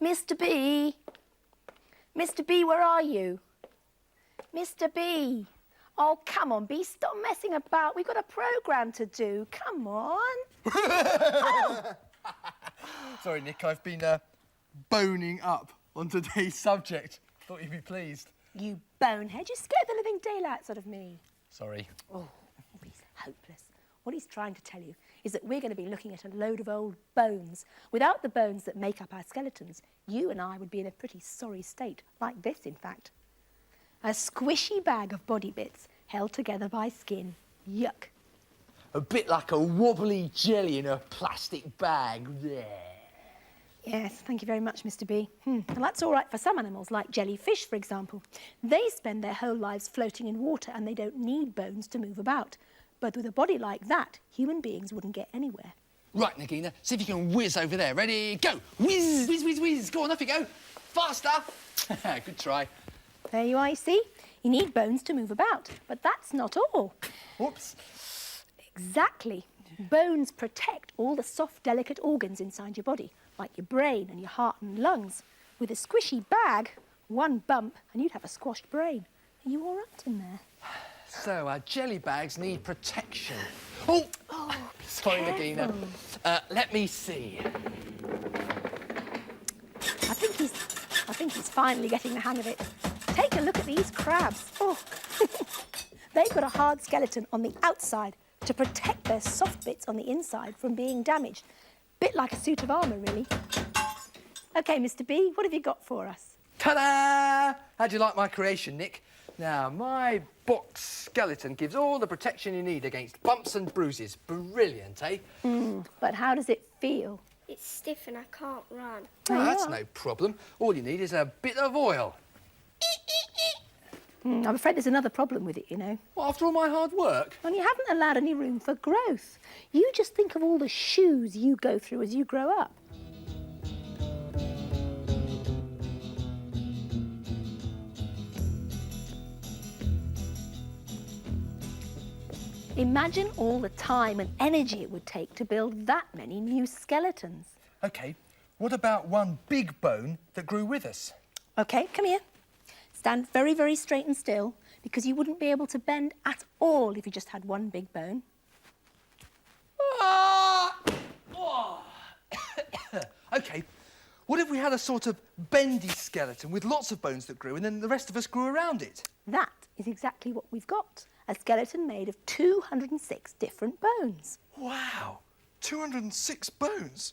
Mr. B? Mr. B, where are you? Mr. B? Oh, come on, B, stop messing about. We've got a programme to do. Come on. Oh. Sorry, Nick, I've been boning up on today's subject. Thought you'd be pleased. You bonehead, you scared the living daylights out of me. Sorry. Oh, he's hopeless. What he's trying to tell you is that we're going to be looking at a load of old bones. Without the bones that make up our skeletons, you and I would be in a pretty sorry state, like this, in fact. A squishy bag of body bits held together by skin. Yuck. A bit like a wobbly jelly in a plastic bag. Yeah. Yes, thank you very much, Mr. B. Well, that's all right for some animals, like jellyfish, for example. They spend their whole lives floating in water and they don't need bones to move about. But with a body like that, human beings wouldn't get anywhere. Right, Nagina, see if you can whiz over there. Ready, go! Whiz, whiz, whiz, whiz. Go on, off you go. Faster. Good try. There you are, you see? You need bones to move about, but that's not all. Whoops. Exactly. Bones protect all the soft, delicate organs inside your body, like your brain and your heart and lungs. With a squishy bag, one bump and you'd have a squashed brain. Are you all right in there? So, our jelly bags need protection. Oh! Sorry, Nagina. Let me see. I think he's finally getting the hang of it. Take a look at these crabs. Oh, they've got a hard skeleton on the outside to protect their soft bits on the inside from being damaged. Bit like a suit of armour, really. OK, Mr. B, what have you got for us? Ta-da! How'd you like my creation, Nick? Now, my box skeleton gives all the protection you need against bumps and bruises. Brilliant, eh? But how does it feel? It's stiff and I can't run. Oh, that's no problem. All you need is a bit of oil. I'm afraid there's another problem with it, you know. Well, after all my hard work? Well, you haven't allowed any room for growth. You just think of all the shoes you go through as you grow up. Imagine all the time and energy it would take to build that many new skeletons. OK, what about one big bone that grew with us? OK, come here. Stand very, very straight and still, because you wouldn't be able to bend at all if you just had one big bone. OK, what if we had a sort of bendy skeleton with lots of bones that grew and then the rest of us grew around it? That is exactly what we've got. A skeleton made of 206 different bones. Wow, 206 bones?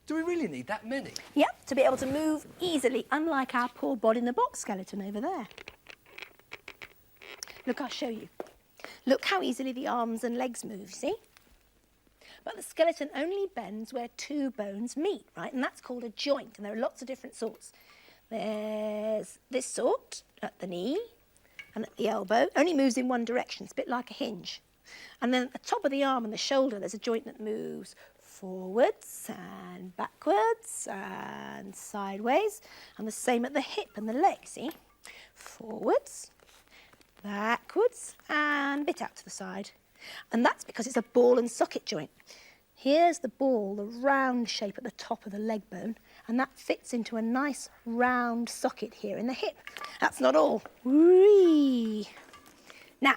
Do we really need that many? Yep, to be able to move easily, unlike our poor bod-in-the-box skeleton over there. Look, I'll show you. Look how easily the arms and legs move, see? But the skeleton only bends where two bones meet, right? And that's called a joint, and there are lots of different sorts. There's this sort at the knee and at the elbow, only moves in one direction, it's a bit like a hinge. And then at the top of the arm and the shoulder, there's a joint that moves forwards and backwards and sideways, and the same at the hip and the leg, see? Forwards, backwards, and a bit out to the side. And that's because it's a ball and socket joint. Here's the ball, the round shape at the top of the leg bone, and that fits into a nice round socket here in the hip. That's not all. Whee! Now,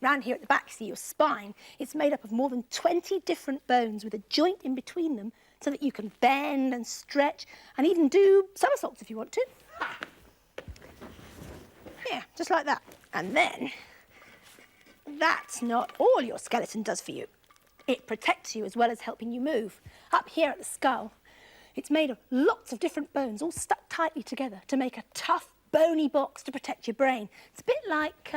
round here at the back, see your spine. It's made up of more than 20 different bones with a joint in between them so that you can bend and stretch and even do somersaults if you want to. Yeah, just like that. And then, that's not all your skeleton does for you. It protects you as well as helping you move. Up here at the skull, it's made of lots of different bones all stuck tightly together to make a tough, bony box to protect your brain. It's a bit like,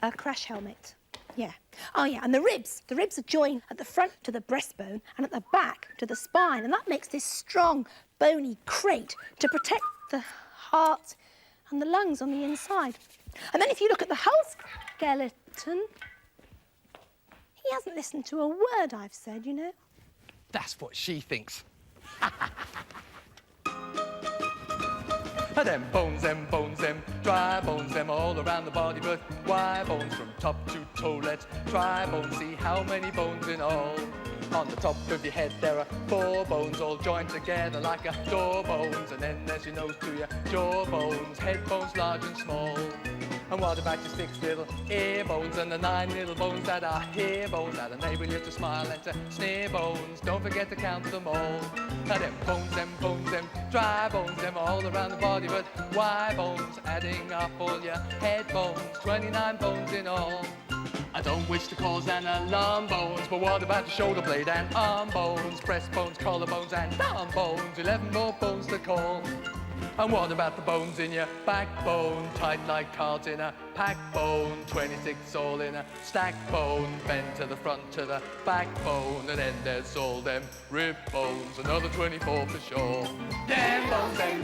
a crash helmet. Yeah. Oh, yeah, and the ribs. The ribs are joined at the front to the breastbone and at the back to the spine, and that makes this strong, bony crate to protect the heart and the lungs on the inside. And then if you look at the whole skeleton, he hasn't listened to a word I've said, you know. That's what she thinks. Them bones, them dry bones, them all around the body, but why bones from top to toe? Let's try bones, see how many bones in all. On the top of your head there are 4 bones all joined together like a door bones, and then there's your nose to your jaw bones, head bones large and small. And what about your 6 little ear bones and the 9 little bones that are hair bones that enable you to smile and to sneer bones? Don't forget to count them all. And them bones, them dry bones, them all around the body, but why bones? Adding up all your head bones, 29 bones in all. I don't wish to cause an alarm bones, but what about the shoulder blade and arm bones, breast bones, collar bones and arm bones, 11 more bones to call. And what about the bones in your backbone, tight like cards in a pack bone, 26 all in a stack bone, bend to the front to the backbone, and then there's all them rib bones, another 24 for sure. Them bones, them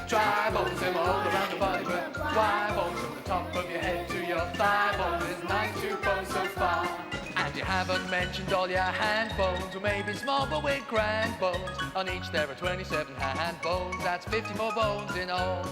dry bones, them all around the body, but dry bones from the top of your head to your thigh bone, there's 92 bones so far. And you haven't mentioned all your hand bones, or maybe small but with grand bones. On each there are 27 hand bones, that's 54 bones in all.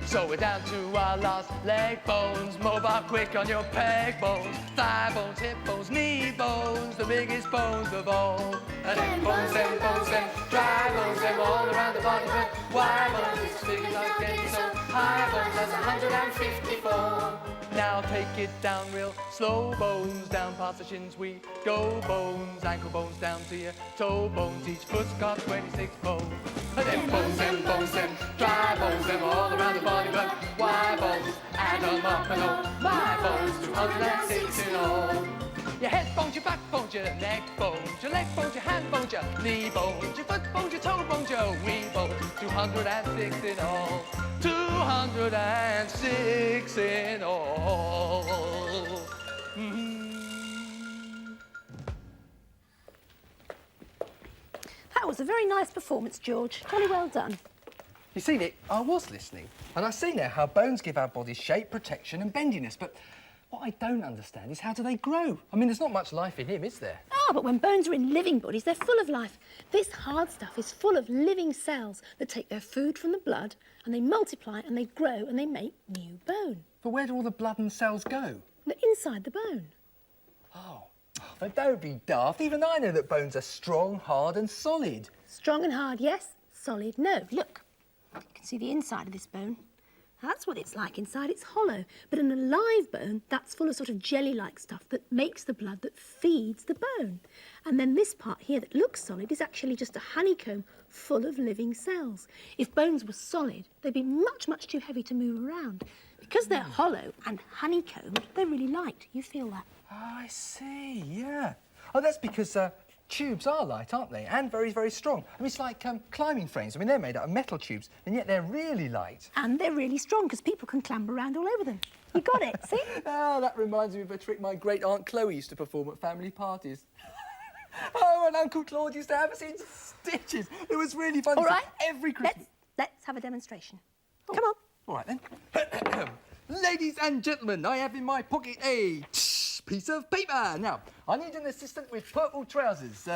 So we're down to our last leg bones, mobile quick on your peg bones, thigh bones, hip bones, knee bones, the biggest bones of all. And them bones, them dry bones, them all around the body, but why bones? It's big enough getting so high bones, that's 154. Now take it down real slow bones, down past the shins we go bones, ankle bones down to your toe bones, each foot's got 26 bones. And them bones, them dry bones, them all around the body, but why bones? Add them up and oh my bones, 206 in all. Your head bones, your back bones, your neck bones, your leg bones, your hand bones, your knee bones, your foot bones, your toe bones, your wee bones, 206 in all. 206 in all. That was a very nice performance, George. Jolly well done. You see, Nick, I was listening, and I see now how bones give our bodies shape, protection and bendiness, but what I don't understand is how do they grow? I mean, there's not much life in him, is there? Ah, but when bones are in living bodies, they're full of life. This hard stuff is full of living cells that take their food from the blood and they multiply and they grow and they make new bone. But where do all the blood and cells go? They're inside the bone. Oh, but don't be daft. Even I know that bones are strong, hard and solid. Strong and hard, yes. Solid, no. Look, you can see the inside of this bone. That's what it's like inside. It's hollow. But an alive bone, that's full of sort of jelly-like stuff that makes the blood that feeds the bone. And then this part here that looks solid is actually just a honeycomb full of living cells. If bones were solid, they'd be much, much too heavy to move around. Because they're hollow and honeycombed, they're really light. You feel that? Oh, I see, yeah. Oh, that's because tubes are light, aren't they? And very, very strong. I mean, it's like climbing frames. I mean, they're made out of metal tubes, and yet they're really light. And they're really strong, because people can clamber around all over them. You got it, see? Oh, that reminds me of a trick my great-aunt Chloe used to perform at family parties. Oh, and Uncle Claude used to have us in stitches. It was really funny. All right. Every Christmas. Let's have a demonstration. Come on. All right, then. Ladies and gentlemen, I have in my pocket a piece of paper. Now, I need an assistant with purple trousers.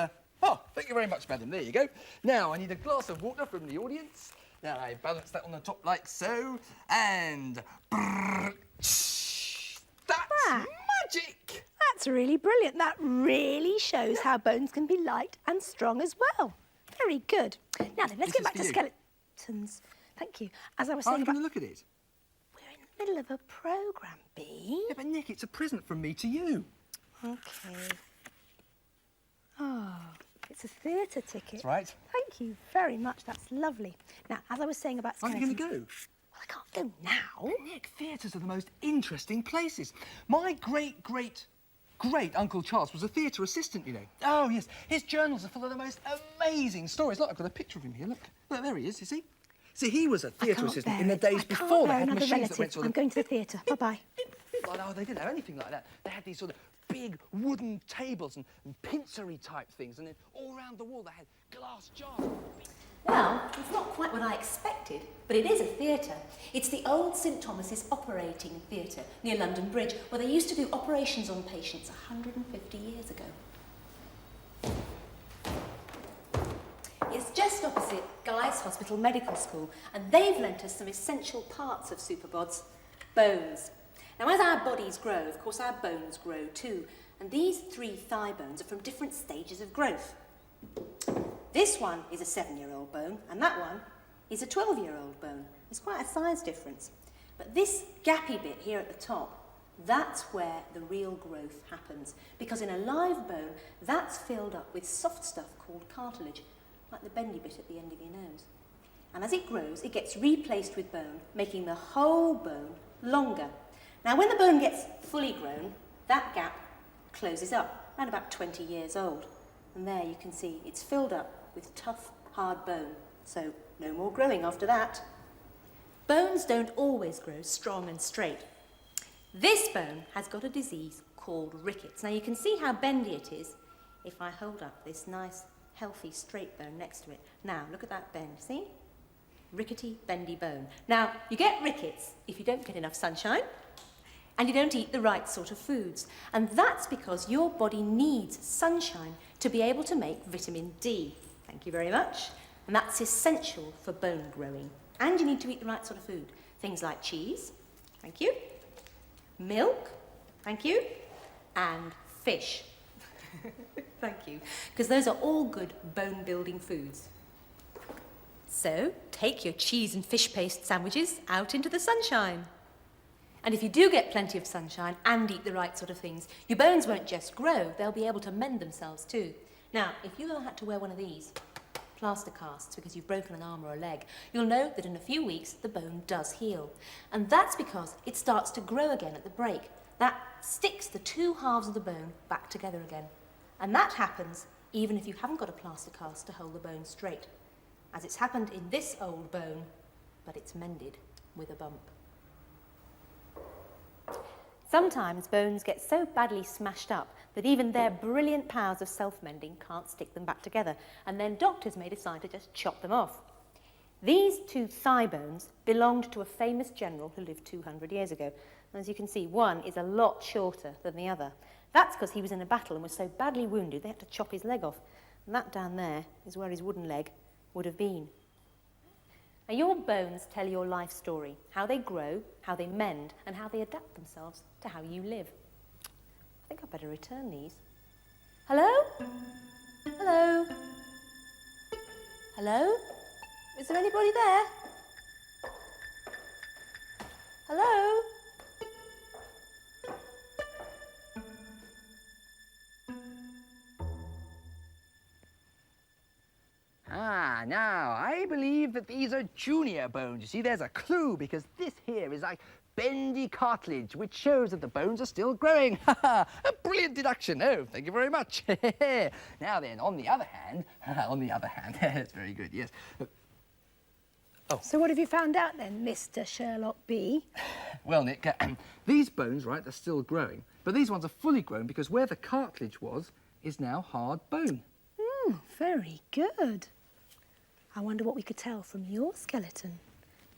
Oh, thank you very much, madam. There you go. Now, I need a glass of water from the audience. Now, I balance that on the top like so, and... That's magic! That's really brilliant. That really shows how bones can be light and strong as well. Very good. Now then, let's get back to skeletons. Thank you. As I was saying Can you look at it? We're in the middle of a programme, Bee. Yeah, but Nick, it's a present from me to you. OK. Oh, it's a theatre ticket. That's right. Thank you very much. That's lovely. Now, as I was saying about skeletons... Aren't you going to go? Well, I can't go now. Nick, theatres are the most interesting places. My great-great-great-uncle Charles was a theatre assistant, you know. Oh, yes. His journals are full of the most amazing stories. Look, I've got a picture of him here. Look, there he is, you see? See, he was a theatre assistant in the days before they had machines that went sort of... I'm going to the theatre. Bye-bye. Oh, no, they didn't have anything like that. They had these sort of big wooden tables and pincery type things, and then all around the wall they had glass jars. Well, it's not quite what I expected, but it is a theatre. It's the old St Thomas's Operating Theatre near London Bridge, where they used to do operations on patients 150 years ago. It's just opposite Guy's White's Hospital Medical School, and they've lent us some essential parts of Superbods, bones. Now, as our bodies grow, of course, our bones grow too, and these 3 thigh bones are from different stages of growth. This one is a 7-year-old bone, and that one is a 12-year-old bone. There's quite a size difference. But this gappy bit here at the top, that's where the real growth happens. Because in a live bone, that's filled up with soft stuff called cartilage, like the bendy bit at the end of your nose. And as it grows, it gets replaced with bone, making the whole bone longer. Now, when the bone gets fully grown, that gap closes up, around about 20 years old. And there you can see it's filled up with tough, hard bone. So no more growing after that. Bones don't always grow strong and straight. This bone has got a disease called rickets. Now, you can see how bendy it is if I hold up this nice, healthy, straight bone next to it. Now, look at that bend, see? Rickety, bendy bone. Now, you get rickets if you don't get enough sunshine and you don't eat the right sort of foods. And that's because your body needs sunshine to be able to make vitamin D. Thank you very much. And that's essential for bone growing. And you need to eat the right sort of food. Things like cheese, thank you, milk, thank you, and fish. Thank you. Because those are all good bone-building foods. So, take your cheese and fish paste sandwiches out into the sunshine. And if you do get plenty of sunshine and eat the right sort of things, your bones won't just grow, they'll be able to mend themselves too. Now, if you ever had to wear one of these plaster casts because you've broken an arm or a leg, you'll know that in a few weeks the bone does heal. And that's because it starts to grow again at the break. That sticks the 2 halves of the bone back together again. And that happens even if you haven't got a plaster cast to hold the bone straight, as it's happened in this old bone, but it's mended with a bump. Sometimes bones get so badly smashed up that even their brilliant powers of self-mending can't stick them back together, and then doctors may decide to just chop them off. These 2 thigh bones belonged to a famous general who lived 200 years ago. And as you can see, one is a lot shorter than the other. That's because he was in a battle and was so badly wounded they had to chop his leg off. And that down there is where his wooden leg would have been. Now, your bones tell your life story, how they grow, how they mend, and how they adapt themselves to how you live. I think I'd better return these. Hello? Hello? Hello? Is there anybody there? Hello? Ah, now, I believe that these are junior bones. You see, there's a clue, because this here is like bendy cartilage, which shows that the bones are still growing. Ha ha! A brilliant deduction. Oh, thank you very much. Now then, on the other hand, that's very good, yes. Oh. So what have you found out then, Mr. Sherlock B? Well, Nick, these bones, right, they're still growing, but these ones are fully grown because where the cartilage was is now hard bone. Very good. I wonder what we could tell from your skeleton.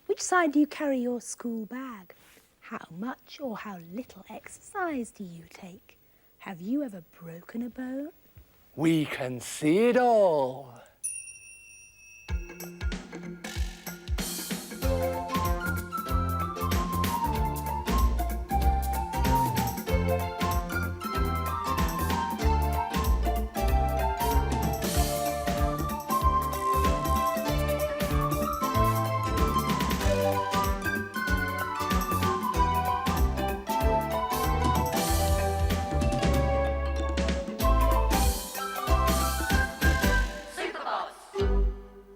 Which side do you carry your school bag? How much or how little exercise do you take? Have you ever broken a bone? We can see it all.